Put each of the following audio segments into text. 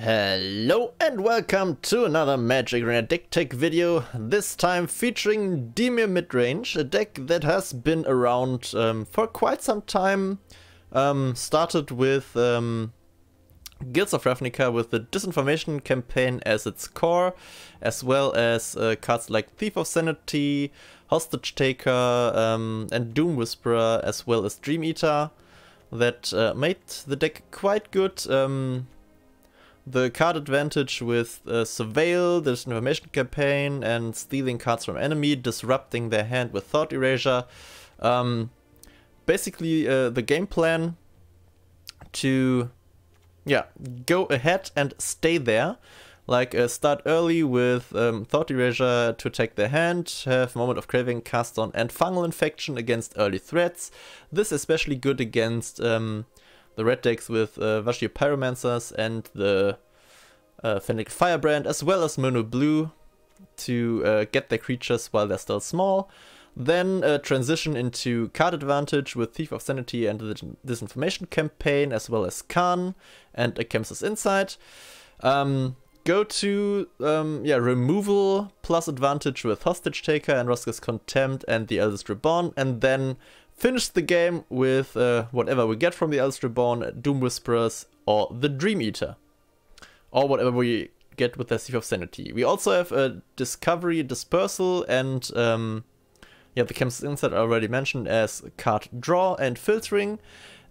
Hello and welcome to another Magic Arena deck tech video, this time featuring Dimir Midrange, a deck that has been around for quite some time. Started with Guilds of Ravnica with the Disinformation campaign as its core, as well as cards like Thief of Sanity, Hostage Taker, and Doom Whisperer, as well as Dream Eater, that made the deck quite good. The card advantage with Surveil, the Disinformation campaign, and stealing cards from enemy, disrupting their hand with Thought Erasure. Basically the game plan to go ahead and stay there. Like start early with Thought Erasure to attack their hand, have Moment of Craving cast on, and Fungal Infection against early threats. This is especially good against the red decks with Vashio Pyromancers and the Fennec Firebrand, as well as Mono Blue to get their creatures while they're still small. Then transition into card advantage with Thief of Sanity and the Disinformation campaign, as well as Khan and Akemsa's Insight. Go to removal plus advantage with Hostage Taker and Roska's Contempt and the Eldest Reborn, and then finish the game with whatever we get from the Eldest Reborn, Doom Whisperers, or the Dream Eater, or whatever we get with the Thief of Sanity. We also have a Discovery, Dispersal, and the Akemsa's Insight I already mentioned as card draw and filtering,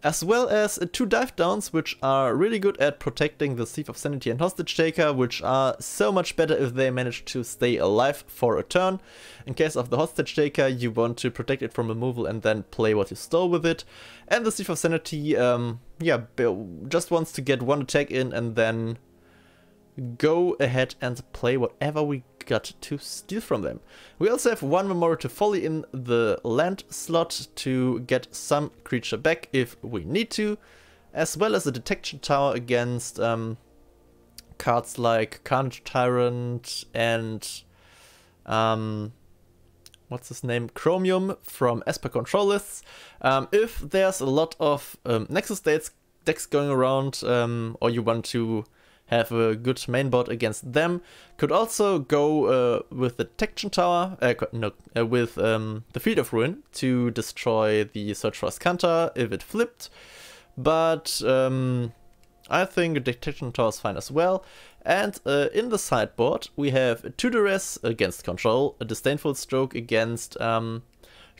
as well as 2 dive downs, which are really good at protecting the Thief of Sanity and Hostage Taker, which are so much better if they manage to stay alive for a turn. In case of the Hostage Taker, you want to protect it from removal and then play what you stole with it. And the Thief of Sanity, just wants to get 1 attack in and then go ahead and play whatever we got to steal from them. We also have 1 Memorial to Folly in the land slot to get some creature back if we need to, as well as a Detection Tower against cards like Carnage Tyrant and what's his name, Chromium from Esper Control lists. If there's a lot of Nexus decks going around, or you want to have a good mainboard against them, could also go with the Detection Tower, with the Field of Ruin to destroy the Search for Ascanta if it flipped. But I think a Detection Tower is fine as well. And in the sideboard we have 2 Duress against Control, a Disdainful Stroke against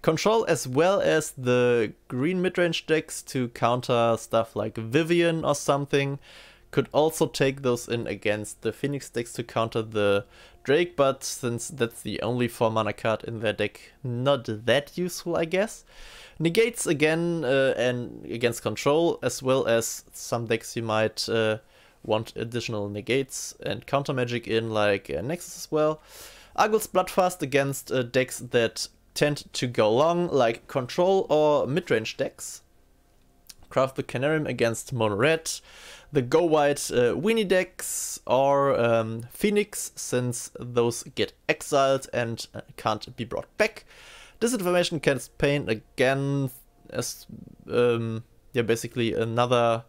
Control, as well as the green midrange decks to counter stuff like Vivian or something. Could also take those in against the Phoenix decks to counter the Drake, but since that's the only 4 mana card in their deck, not that useful, I guess. Negates again and against Control, as well as some decks you might want additional negates and counter magic in, like Nexus as well. Arguel's Bloodfast against decks that tend to go long, like Control or midrange decks. Craft the Canarium against Mono Red. The Go White Weenie decks, or Phoenix, since those get exiled and can't be brought back. Disinformation campaign again as basically another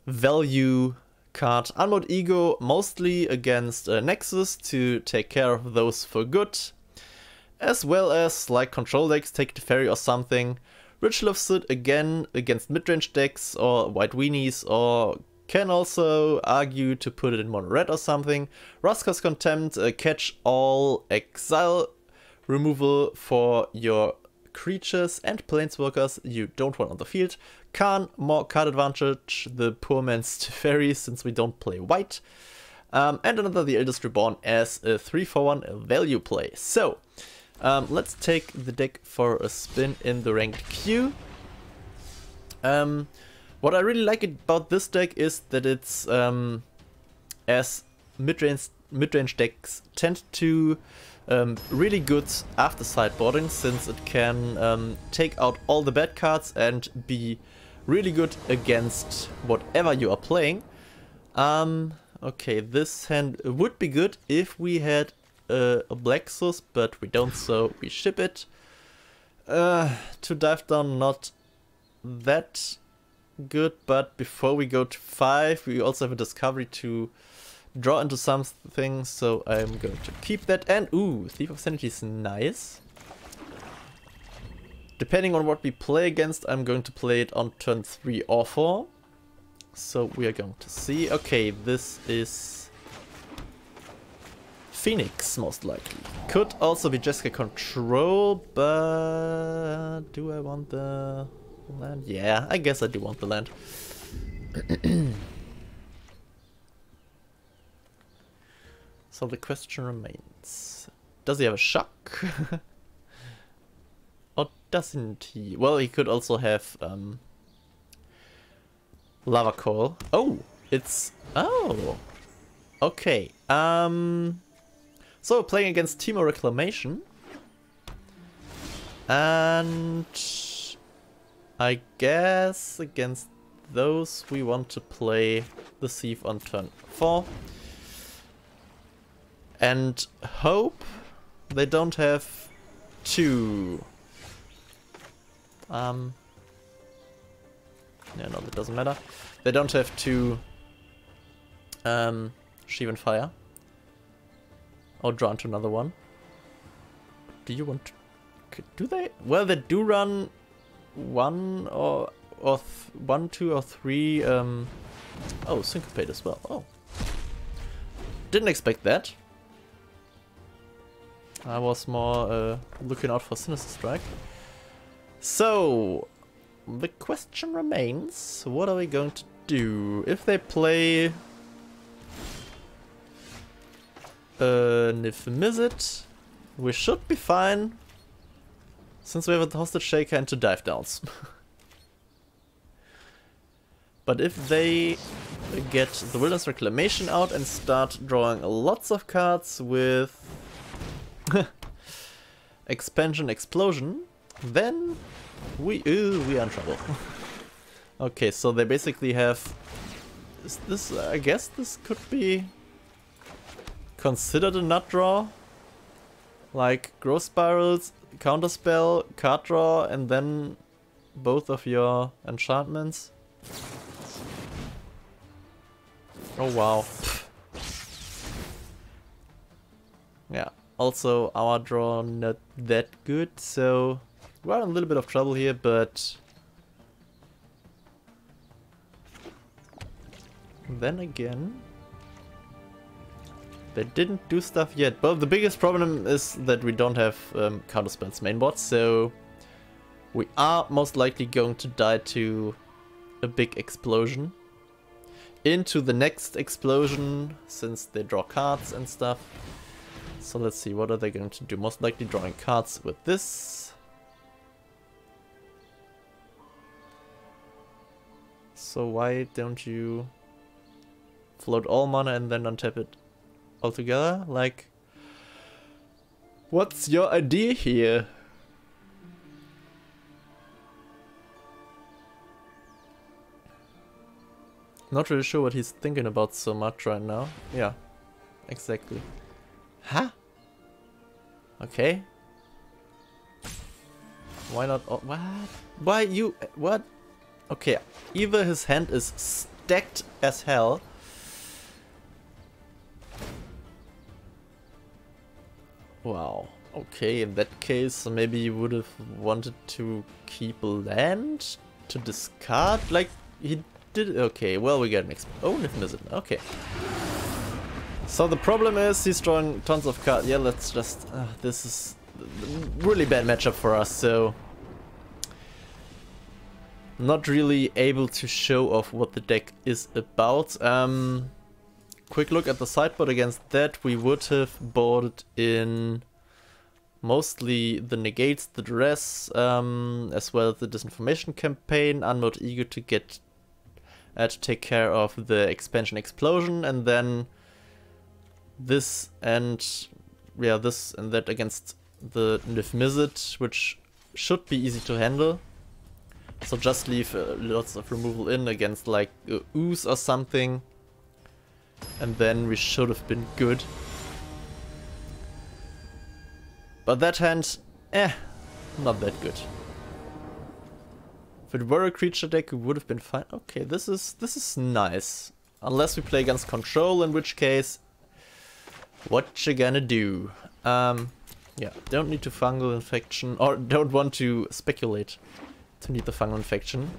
value card. Unmode Ego mostly against Nexus to take care of those for good, as well as like Control decks, take the Ferry or something. Ritual of Soot again against midrange decks or white weenies, or can also argue to put it in mono red or something. Roska's Contempt, catch all, exile removal for your creatures and planeswalkers you don't want on the field. Khan, more card advantage, the poor man's Teferi since we don't play white. And another the Eldest Reborn as a 3-for-1 value play. So let's take the deck for a spin in the ranked queue. What I really like about this deck is that it's, as midrange decks tend to really good after sideboarding, since it can take out all the bad cards and be really good against whatever you are playing. Okay, this hand would be good if we had a Blaxus, but we don't, so we ship it. To dive down, not that good, but before we go to 5, we also have a discovery to draw into something, so I'm going to keep that. And ooh, Thief of Sanity is nice. Depending on what we play against, I'm going to play it on turn 3 or 4. So we are going to see. Okay, this is Phoenix, most likely. Could also be Jessica Control, but do I want the land? Yeah, I guess I do want the land. So the question remains, does he have a shock? Or doesn't he? Well, he could also have Lava Coil. Oh, it's... Oh! Okay. So, playing against Timo Reclamation. And... I guess against those we want to play the Thief on turn 4. And hope they don't have 2... Yeah, no, that doesn't matter. They don't have 2 Shivan Fire. Or draw into another one. Do you want to... Do they? Well, they do run 1 or 1, 2 or 3 oh, Syncopate as well. Oh. Didn't expect that. I was more looking out for Sinister Strike. So, the question remains, what are we going to do? If they play Nif Mizzet, we should be fine, since we have a Hostage Shaker and 2 dive downs. But if they get the Wilderness Reclamation out and start drawing lots of cards with Expansion Explosion, then we are in trouble. Okay, so they basically have... Is this... I guess this could be considered a nut draw? Like Growth Spirals, Counterspell, card draw, and then both of your enchantments. Oh wow. Yeah, also our draw not that good, so we're in a little bit of trouble here, but then again, they didn't do stuff yet. But the biggest problem is that we don't have counterspells mainboard, so we are most likely going to die to a big explosion. Into the next explosion, since they draw cards and stuff. So let's see, what are they going to do? Most likely drawing cards with this. So why don't you float all mana and then untap it altogether? Like, what's your idea here? Not really sure what he's thinking about so much right now. Yeah, exactly. Huh? Okay. Why not? Oh, what? Why you? What? Okay, either his hand is stacked as hell. Wow. Okay, in that case, maybe you would have wanted to keep a land to discard. Like, he did. Okay, well, we get an oh, Nif Mizzet. Okay. So the problem is he's drawing tons of cards. Yeah, let's just... this is a really bad matchup for us, so... Not really able to show off what the deck is about. Quick look at the sideboard against that. We would have boarded in mostly the negates, the duress, as well as the disinformation campaign, Unmode Ego to get... to take care of the expansion explosion, and then... this and yeah, this and that against the Nif Mizzet, which should be easy to handle. So just leave lots of removal in against like ooze or something, and then we should have been good. But that hand, not that good. If it were a creature deck, it would have been fine. Okay, this is nice. Unless we play against control, in which case, what you gonna do? Yeah, don't need to fungal infection, or don't want to speculate to need the fungal infection.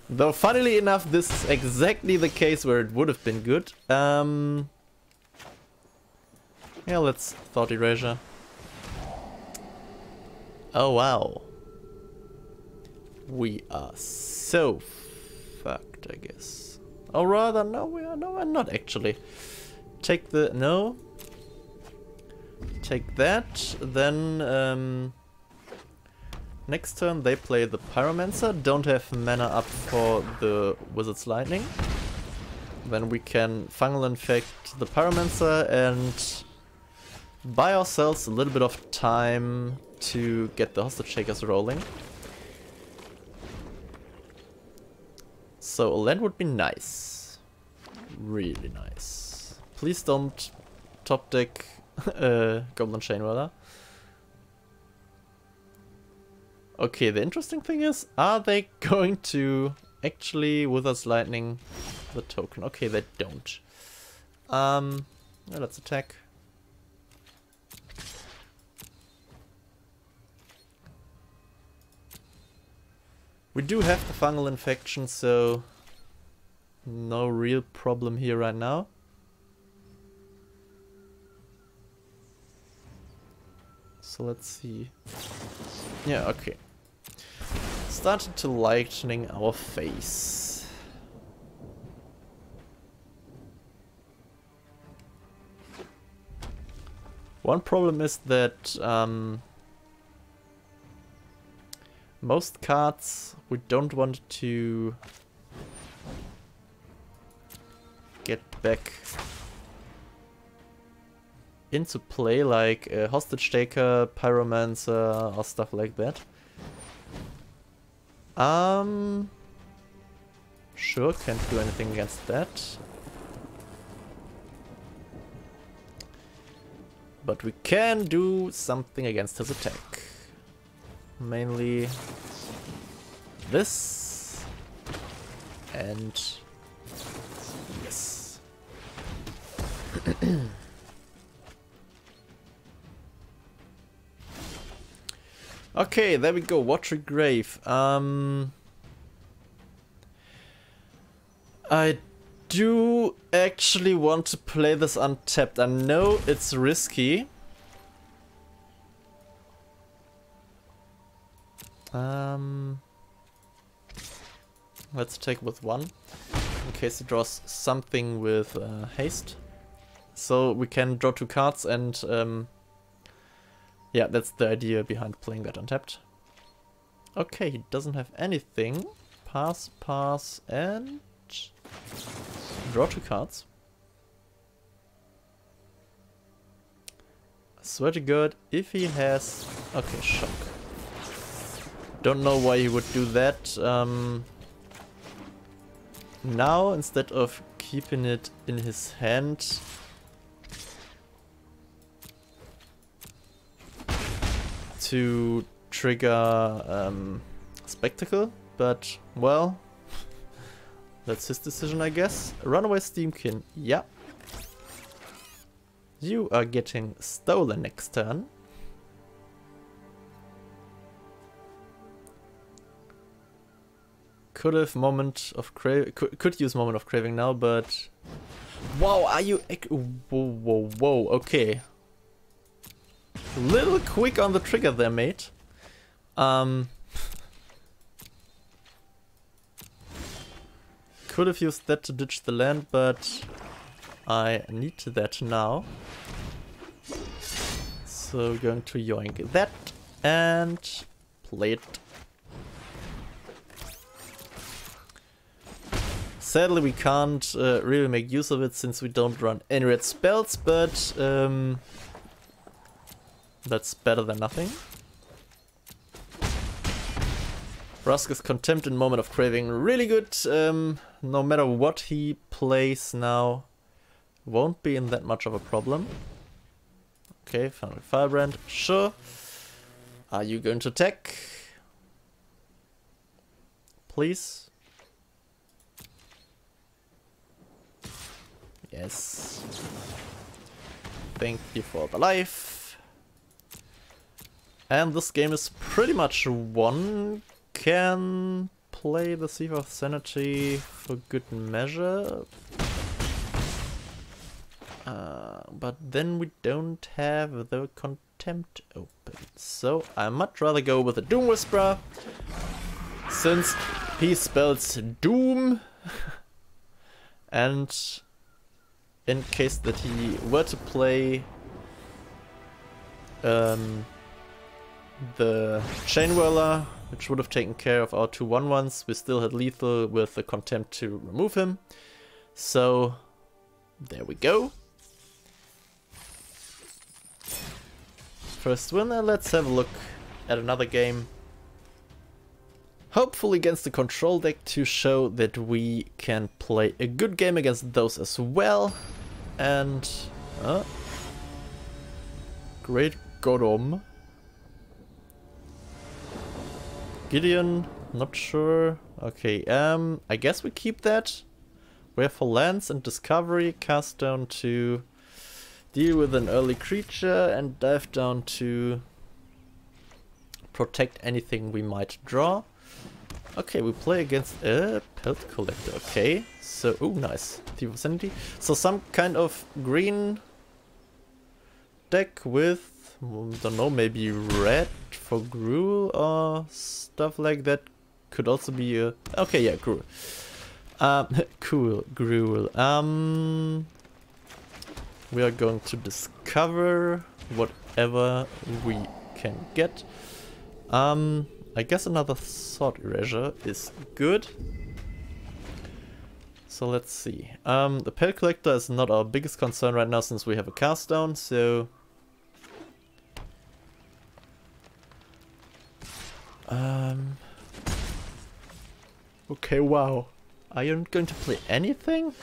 Though, funnily enough, this is exactly the case where it would have been good. Yeah, let's Thought Erasure. Oh wow. We are so fucked, I guess. Or rather, no, we're not actually. Take the... no. Take that, then... next turn they play the Pyromancer, don't have mana up for the Wizard's Lightning. Then we can Fungal Infect the Pyromancer and buy ourselves a little bit of time to get the Hostage Shakers rolling. So a land would be nice. Really nice. Please don't top deck Goblin Chainwhirler. Okay, the interesting thing is, are they going to actually Wizard's Lightning the token? Okay, they don't. Yeah, let's attack. We do have the fungal infection, so no real problem here right now. So let's see. Yeah, okay. Started to lightning our face. One problem is that most cards we don't want to get back into play, like a Hostage Taker, Pyromancer, or stuff like that. Sure, can't do anything against that. But we can do something against his attack. Mainly this and yes. Okay, there we go. Watery Grave. I do actually want to play this untapped. I know it's risky. Let's take with one, in case he draws something with haste. So we can draw 2 cards and yeah, that's the idea behind playing that untapped. Okay, he doesn't have anything. Pass, pass, and draw 2 cards. I swear to God, if he has... okay, shock. Don't know why he would do that. Now, instead of keeping it in his hand, to trigger Spectacle, but well, that's his decision, I guess. Runaway Steamkin, yeah. You are getting stolen next turn. Could have Moment of Craving, could use Moment of Craving now, but wow, are you... whoa, whoa, whoa, okay. Little quick on the trigger there, mate. Could have used that to ditch the land, but I need that now. So going to yoink that and play it. Sadly, we can't really make use of it since we don't run any red spells, but that's better than nothing. Ruska's Contempt and Moment of Craving, really good. No matter what he plays now, won't be in that much of a problem. Okay, Firebrand, sure. Are you going to attack? please. Yes. Thank you for the life. And this game is pretty much won. Can play the Thief of Sanity for good measure. But then we don't have the Contempt open. So I much rather go with the Doom Whisperer, since he spells Doom. And in case that he were to play the Chain Whirler, which would have taken care of our 2/1/1s, we still had lethal with the Contempt to remove him. So there we go. First winner, let's have a look at another game. Hopefully against the control deck to show that we can play a good game against those as well. And Great Godom. Gideon, not sure. Okay, I guess we keep that. We're for lands and discovery, cast down to deal with an early creature and dive down to protect anything we might draw. Okay, we play against a Pelt Collector. Okay, so, oh nice, Thief of Sanity. So some kind of green deck with, don't know, maybe red for Gruul or stuff like that. Could also be a, okay, yeah, Gruul. Cool, Gruul. We are going to discover whatever we can get. I guess another Thought Erasure is good. So let's see. The Pale Collector is not our biggest concern right now since we have a cast down, so... Okay, wow. Are you going to play anything?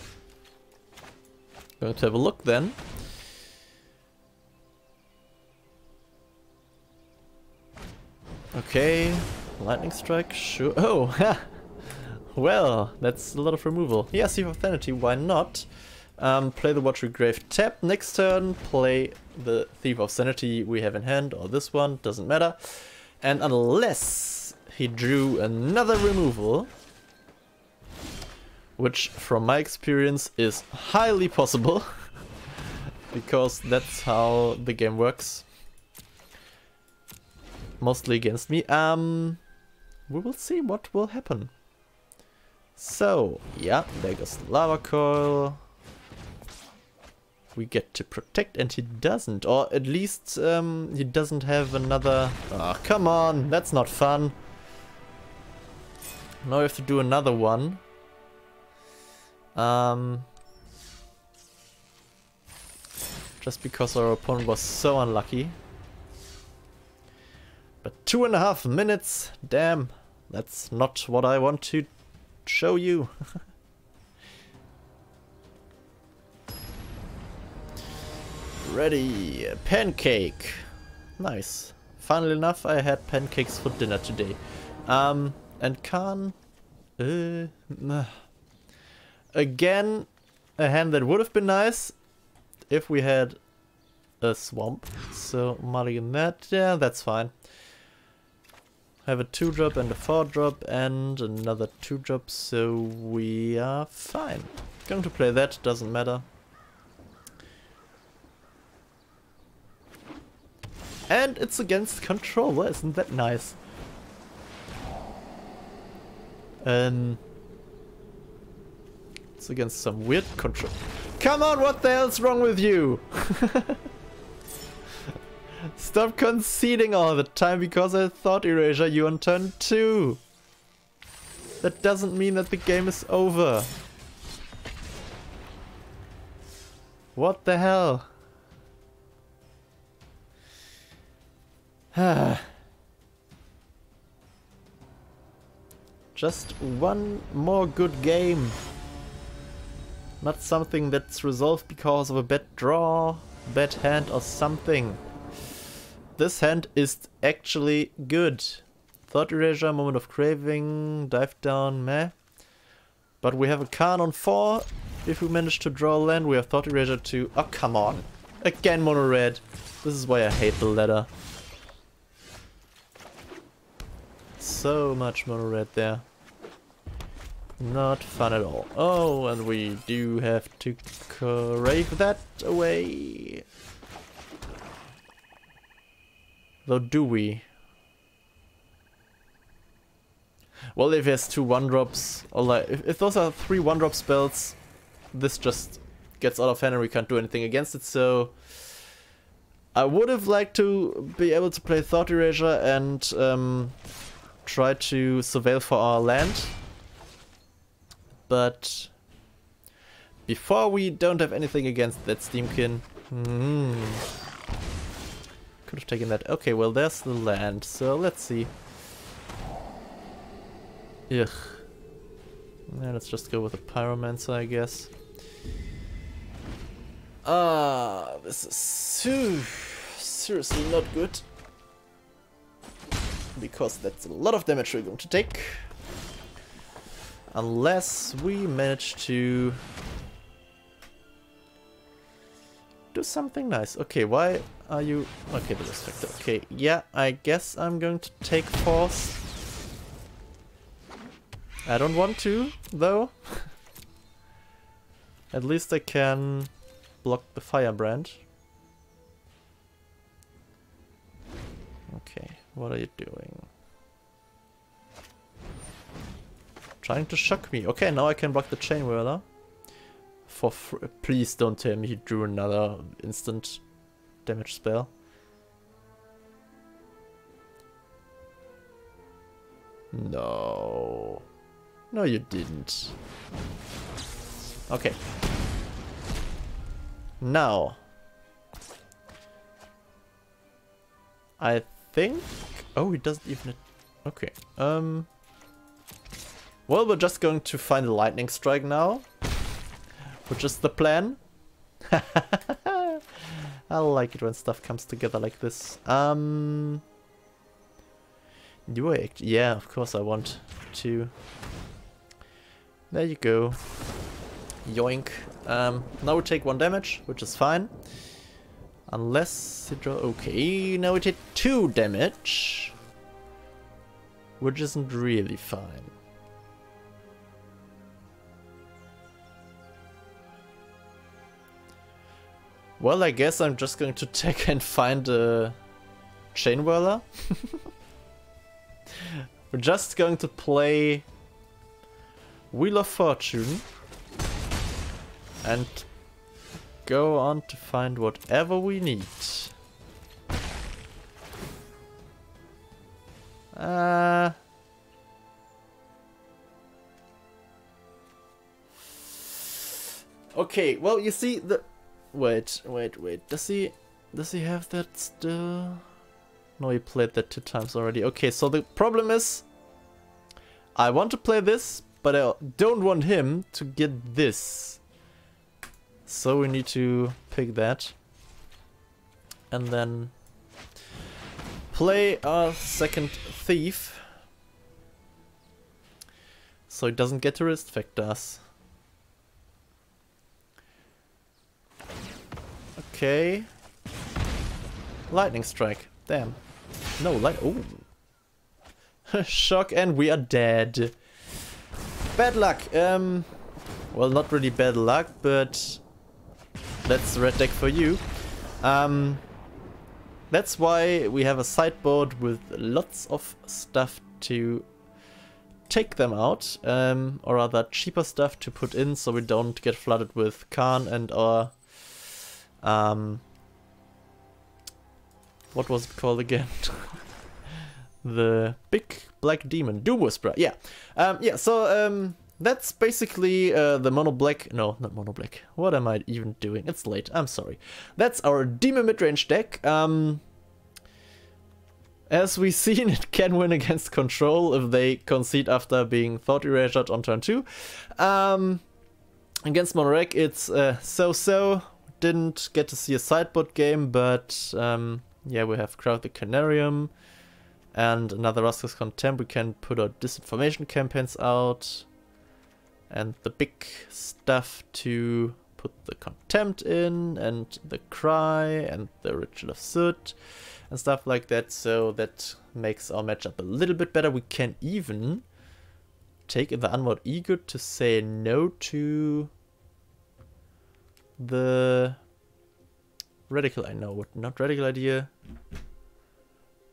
Going to have a look then. Okay, Lightning Strike, sure. Oh, ha! Well, that's a lot of removal. Yeah, Thief of Sanity, why not? Play the Watery Grave tap. Next turn, play the Thief of Sanity we have in hand, or this one, doesn't matter. And unless he drew another removal, which from my experience is highly possible, because that's how the game works. Mostly against me. We will see what will happen. So, yeah, there goes the Lava Coil. We get to protect and he doesn't, or at least he doesn't have another... Oh, come on, that's not fun. Now we have to do another one. Just because our opponent was so unlucky. But 2.5 minutes, damn, that's not what I want to show you. Ready, pancake. Nice. Funnily enough, I had pancakes for dinner today. And Khan... Again, a hand that would have been nice if we had a swamp. So, mulligan that. Yeah, that's fine. Have a 2-drop and a 4-drop and another 2-drop, so we are fine. Going to play that, doesn't matter. And it's against controller, isn't that nice? It's against some weird control. Come on, what the hell's wrong with you? Stop conceding all the time because I thought erasure you on turn 2. That doesn't mean that the game is over. What the hell? Just one more good game. Not something that's resolved because of a bad draw, bad hand or something. This hand is actually good. Thought Erasure, Moment of Craving, Dive Down, meh. But we have a Khan on 4. If we manage to draw land, we have Thought Erasure to... Oh, come on. Again, mono red. This is why I hate the ladder. So much mono red there. Not fun at all. Oh, and we do have to crave that away. Though, do we? Well, if he has 2 1-drops, or like, if those are 3 1-drop spells, this just gets out of hand and we can't do anything against it, so... I would have liked to be able to play Thought Erasure and try to surveil for our land. But before we don't have anything against that Steamkin. Could have taken that. Okay, well there's the land, so let's see. Ugh. Yeah, let's just go with a Pyromancer, I guess. This is seriously not good. Because that's a lot of damage we're going to take. Unless we manage to do something nice. Okay, why are you... Okay, the Respector. Okay, yeah, I guess I'm going to take Force. I don't want to, though. At least I can block the Firebrand. Okay, what are you doing? Trying to shock me. Okay, now I can block the Chain Whirler. Please don't tell me he drew another instant damage spell. No. No, you didn't. Okay. Now. I think... Oh, he doesn't even... Okay. Well, we're just going to find a Lightning Strike now. Which is the plan. I like it when stuff comes together like this. Do I actually... Yeah, of course I want to. There you go. Yoink. Now we take 1 damage, which is fine. Unless you draw... Okay, now we take 2 damage. Which isn't really fine. Well, I guess I'm just going to take and find a Chain Whirler. We're just going to play Wheel of Fortune and go on to find whatever we need. Okay, well, you see the... Wait. Does he have that still? No, he played that 2 times already. Okay, so the problem is I want to play this, but I don't want him to get this. So we need to pick that. And then play our second thief. So he doesn't get to respect us. Okay. Lightning Strike. Damn. No, light. Oh. Shock, and we are dead. Bad luck. Well, not really bad luck, but that's red deck for you. That's why we have a sideboard with lots of stuff to take them out, or rather cheaper stuff to put in, so we don't get flooded with Khan and our what was it called again? The big black demon, Doom Whisperer. Yeah, So that's basically the mono black. No, not mono black. What am I even doing? It's late. I'm sorry. That's our Dimir Midrange deck. As we've seen, it can win against control if they concede after being Thought Erasured on turn 2. Against Monorek, it's so-so. Didn't get to see a sideboard game, but yeah, we have Crowd the Canarium And another Roscoe's Contempt, we can put our disinformation campaigns out. And the big stuff to put the Contempt in, and the Cry, and the Ritual of Soot, and stuff like that. So that makes our matchup a little bit better. We can even take in the Unwrought Ego to say no to the Radical, I know what, not Radical Idea.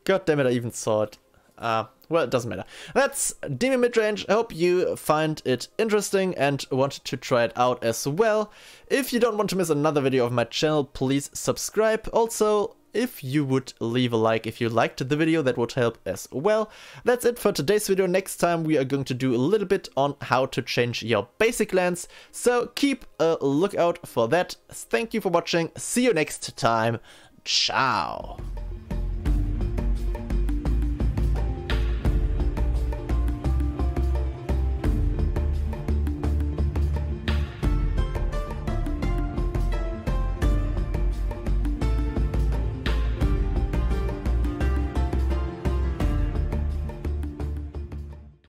God damn it, I even saw it. Well, it doesn't matter. That's Dimir Midrange. I hope you find it interesting and wanted to try it out as well. If you don't want to miss another video of my channel, please subscribe. Also, if you would leave a like if you liked the video, that would help as well. That's it for today's video. Next time we are going to do a little bit on how to change your basic lands. So keep a lookout for that. Thank you for watching. See you next time. Ciao.